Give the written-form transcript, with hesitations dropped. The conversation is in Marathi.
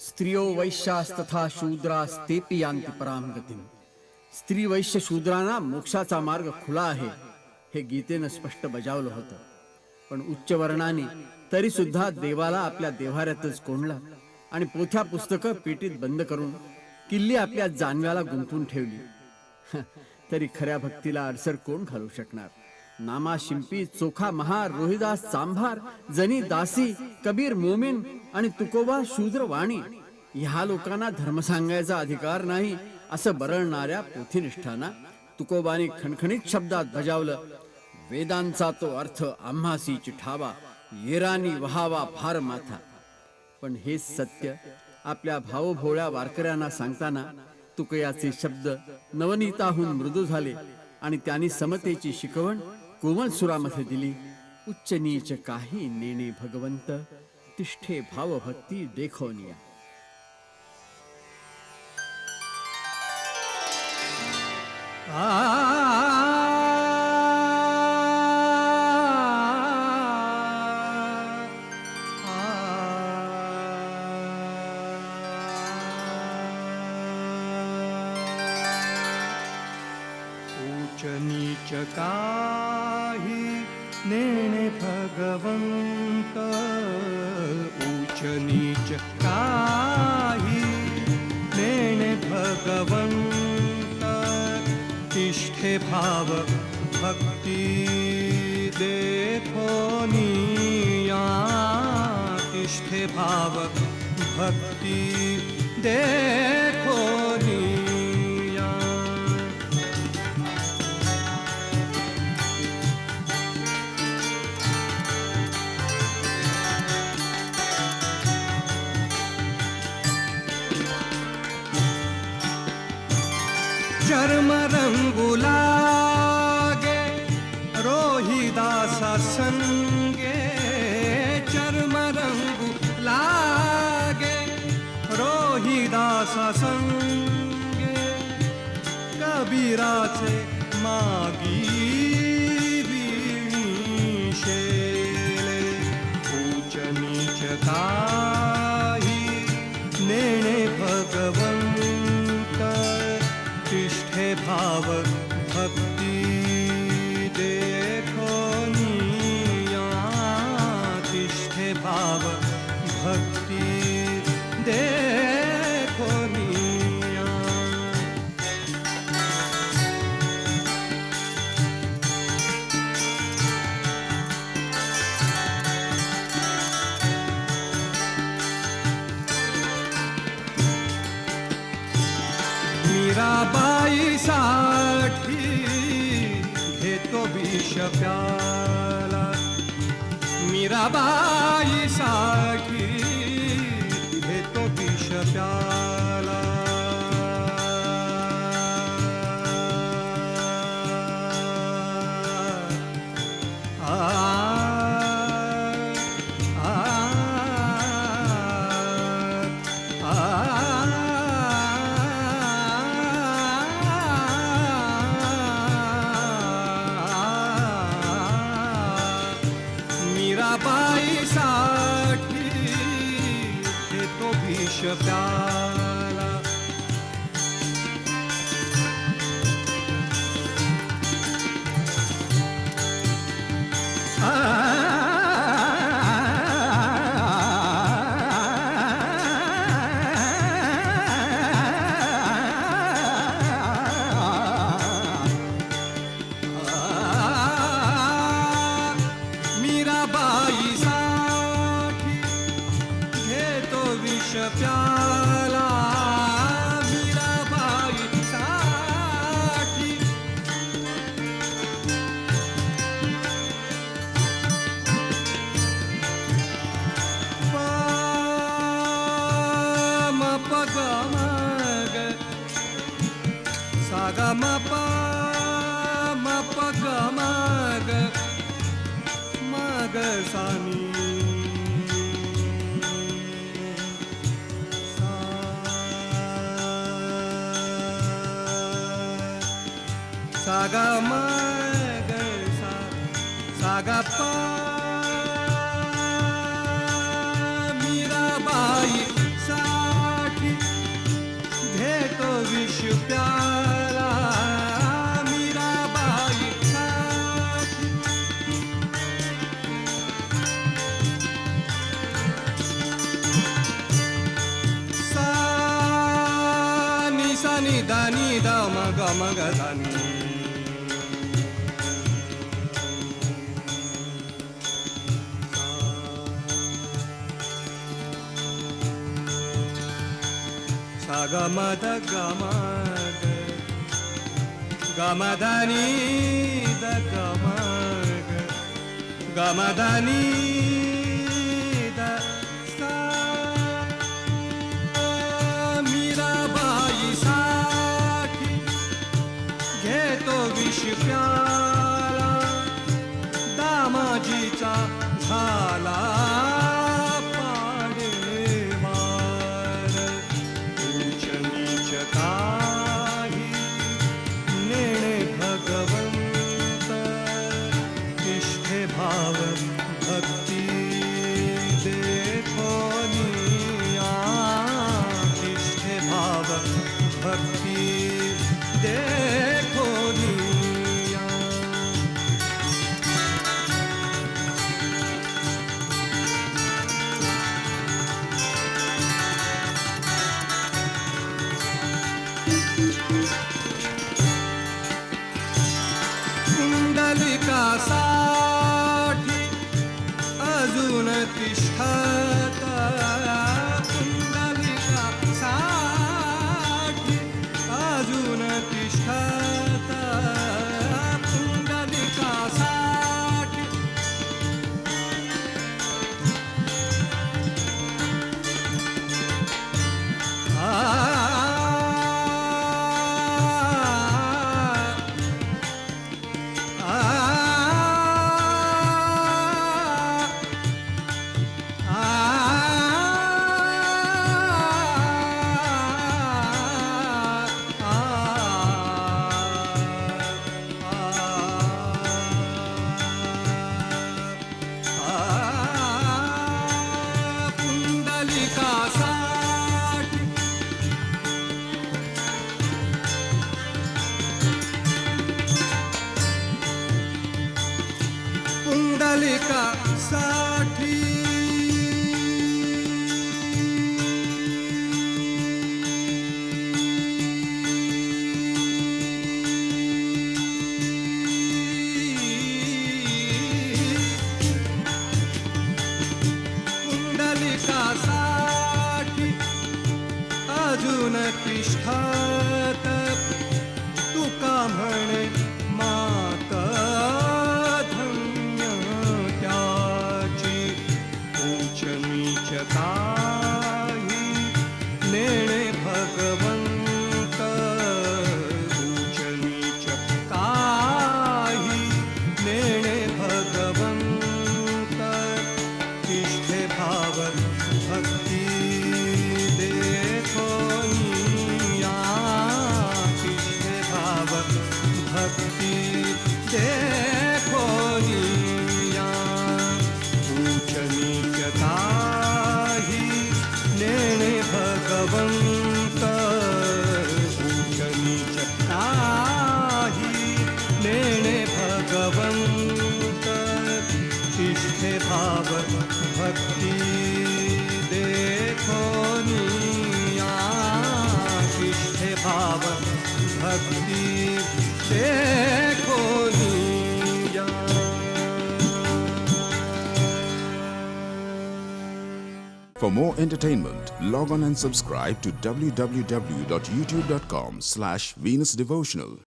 स्त्रियो वैश्यास्तथा शूद्रास्तेपि यान्ति पराम गतिम. स्त्री वैश्य शूद्रांना मोक्षाचा मार्ग खुला आहे हे गीतेनं स्पष्ट बजावलं होतं. पण उच्च वर्णाने तरी सुद्धा देवाला आपल्या देव्हाऱ्यातच कोंडला आणि पोथ्या पुस्तकं पेटीत बंद करून किल्ली आपल्या जानव्याला गुंतवून ठेवली. तरी खऱ्या भक्तीला अडसर कोण घालू शकणार. नामा शिंपी चोखा महार रोहिदास चांभार जनी दासी कबीर मोमीन आणि तुकोबा शूद्र वाणी ह्या लोकांना धर्म सांगायचा अधिकार नाही असं बरळणाऱ्या पोथीनिष्ठांना तुकोबाने खणखणीत शब्दात बजावलं. वेदांचा तो अर्थ आम्हासी चिठावा येरानी वहावा फार माथा. पण हेच सत्य आपल्या भावभोळ्या वारकऱ्यांना सांगताना तुकयाचे शब्द नवनीताहून मृदू झाले आणि त्यांनी समतेची शिकवण कोमल सुरामध्ये दिली. उच्च नीच काही नेणे भगवंत तिष्ठे भावभक्ती देखोनिया. ऊच नीच काही नेणे भगवंत. ऊच नीच काही नेणे भगवंत तिष्ठे भाव भक्ती देखोनिया. तिष्ठे भाव भक्ती देखोनिया. चर्म रंगू लागे रोहिदासा संगे. चर्म रंगू लागे रोहिदासा संगे. कबीराचे मागी विणीशेले. ऊच नीच काही नेणे भगवंत तिष्ठे भाव भक्ती देखोनिया. तिष्ठे भाव भक्ती देखोनिया. मीराबाई साठी घेतो विष प्याला. मीराबाई साठी घेतो विष प्याला. मीराबाई साठी घेतो विष प्याला. मीराबाई साठी घेतो विष प्याला. मीराबाई साठी म पग मग सागा म पग मग मग सानी. सागा मग सागा प. मीराबाई सा द म ग म ग धा नी सा ग म ध ग म ग म ध नी द ग म ग ग म ध नी द सा मीराबाई साठी घेतो विष प्याला दामाजीचा झाला पाडेवार ऊंच नीच काही नेणे भगवंत निष्ठे भाव भक्ती देखो निया निष्ठे भाव भक्ती देखो निया कुंडलिकासाठी अजून तिष्ठत कुंडलिकासाठी अजून तिष्ठत कुंडलिकासाठी पुंडलिकासाठी पुंडलिकासाठी पुंडलिकासाठी अजून तिष्ठत तुका म्हणे मात धन्य त्याची ऊंच नीच काही नेणे भगवंत ऊंच नीच काही नेणे भगवंत तिष्ठे भाव भक्ती देखो निया तिष्ठे भाव भक्ती देखो निया ऊंच नीच काही नेणे भगवंत ऊंच नीच काही नेणे भगवंत तिष्ठे भाव भक्ती देखो निया तिष्ठे भाव भक्ती देखो निया For more entertainment, log on and subscribe to www.youtube.com/Venus Devotional.